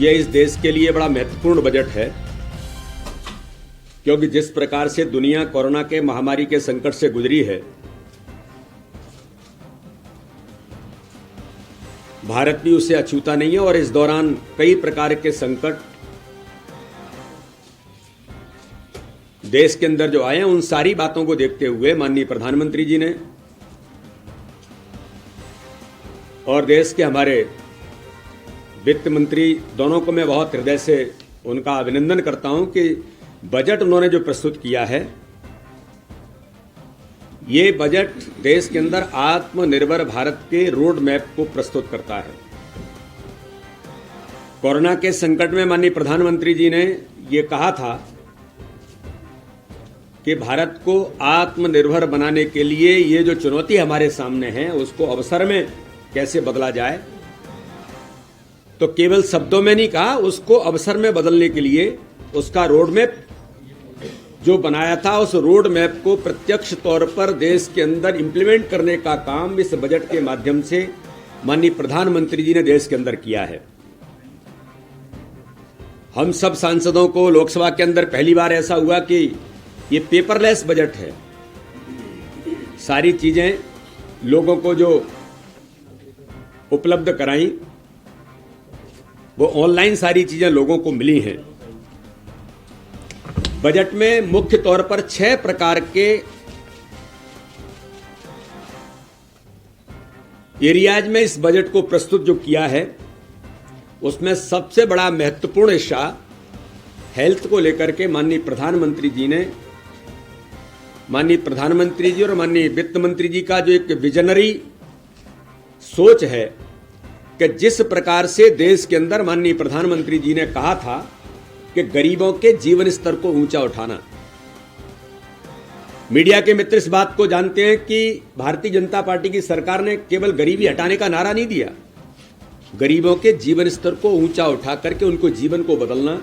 ये इस देश के लिए बड़ा महत्वपूर्ण बजट है, क्योंकि जिस प्रकार से दुनिया कोरोना के महामारी के संकट से गुजरी है, भारत भी उससे अछूता नहीं है। और इस दौरान कई प्रकार के संकट देश के अंदर जो आए हैं, उन सारी बातों को देखते हुए माननीय प्रधानमंत्री जी ने और देश के हमारे वित्त मंत्री दोनों को मैं बहुत हृदय से उनका अभिनंदन करता हूं कि बजट उन्होंने जो प्रस्तुत किया है, ये बजट देश के अंदर आत्मनिर्भर भारत के रोड मैप को प्रस्तुत करता है। कोरोना के संकट में माननीय प्रधानमंत्री जी ने ये कहा था कि भारत को आत्मनिर्भर बनाने के लिए ये जो चुनौती हमारे सामने है, उसको अवसर में कैसे बदला जाए। तो केवल शब्दों में नहीं कहा, उसको अवसर में बदलने के लिए उसका रोड मैप जो बनाया था, उस रोड मैप को प्रत्यक्ष तौर पर देश के अंदर इंप्लीमेंट करने का काम इस बजट के माध्यम से माननीय प्रधानमंत्री जी ने देश के अंदर किया है। हम सब सांसदों को लोकसभा के अंदर पहली बार ऐसा हुआ कि ये पेपरलेस बजट है। सारी चीजें लोगों को जो उपलब्ध कराई, वो ऑनलाइन सारी चीजें लोगों को मिली हैं। बजट में मुख्य तौर पर 6 प्रकार के एरियाज में इस बजट को प्रस्तुत जो किया है, उसमें सबसे बड़ा महत्वपूर्ण हिस्सा हेल्थ को लेकर के माननीय प्रधानमंत्री जी और माननीय वित्त मंत्री जी का जो एक विजनरी सोच है कि जिस प्रकार से देश के अंदर माननीय प्रधानमंत्री जी ने कहा था कि गरीबों के जीवन स्तर को ऊंचा उठाना। मीडिया के मित्र इस बात को जानते हैं कि भारतीय जनता पार्टी की सरकार ने केवल गरीबी हटाने का नारा नहीं दिया, गरीबों के जीवन स्तर को ऊंचा उठा करके उनको जीवन को बदलना।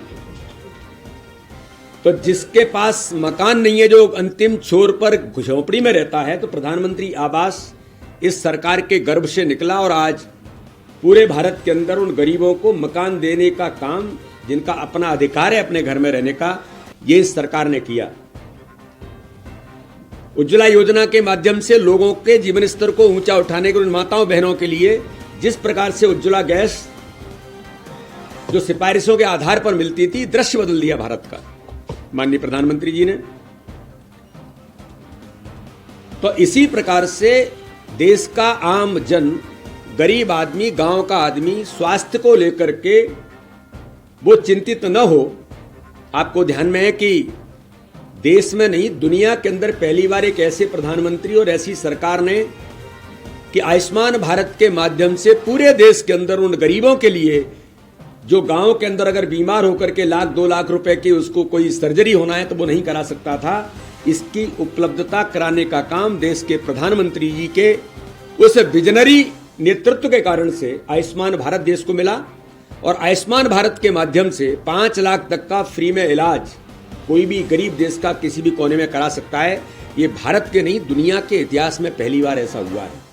तो जिसके पास मकान नहीं है, जो अंतिम छोर पर झोपड़ी में रहता है, तो प्रधानमंत्री आवास इस सरकार के गर्भ से निकला और आज पूरे भारत के अंदर उन गरीबों को मकान देने का काम, जिनका अपना अधिकार है अपने घर में रहने का, ये इस सरकार ने किया। उज्ज्वला योजना के माध्यम से लोगों के जीवन स्तर को ऊंचा उठाने के उन माताओं बहनों के लिए जिस प्रकार से उज्ज्वला गैस जो सिफारिशों के आधार पर मिलती थी, दृश्य बदल दिया भारत का माननीय प्रधानमंत्री जी ने। तो इसी प्रकार से देश का आम जन, गरीब आदमी, गांव का आदमी स्वास्थ्य को लेकर के वो चिंतित न हो। आपको ध्यान में है कि देश में नहीं, दुनिया के अंदर पहली बार एक ऐसे प्रधानमंत्री और ऐसी सरकार ने कि आयुष्मान भारत के माध्यम से पूरे देश के अंदर उन गरीबों के लिए जो गांव के अंदर अगर बीमार होकर के 1-2 लाख रुपए की उसको कोई सर्जरी होना है तो वो नहीं करा सकता था, इसकी उपलब्धता कराने का काम देश के प्रधानमंत्री जी के उस विजनरी नेतृत्व के कारण से आयुष्मान भारत देश को मिला। और आयुष्मान भारत के माध्यम से 5 लाख तक का फ्री में इलाज कोई भी गरीब देश का किसी भी कोने में करा सकता है। ये भारत के नहीं, दुनिया के इतिहास में पहली बार ऐसा हुआ है।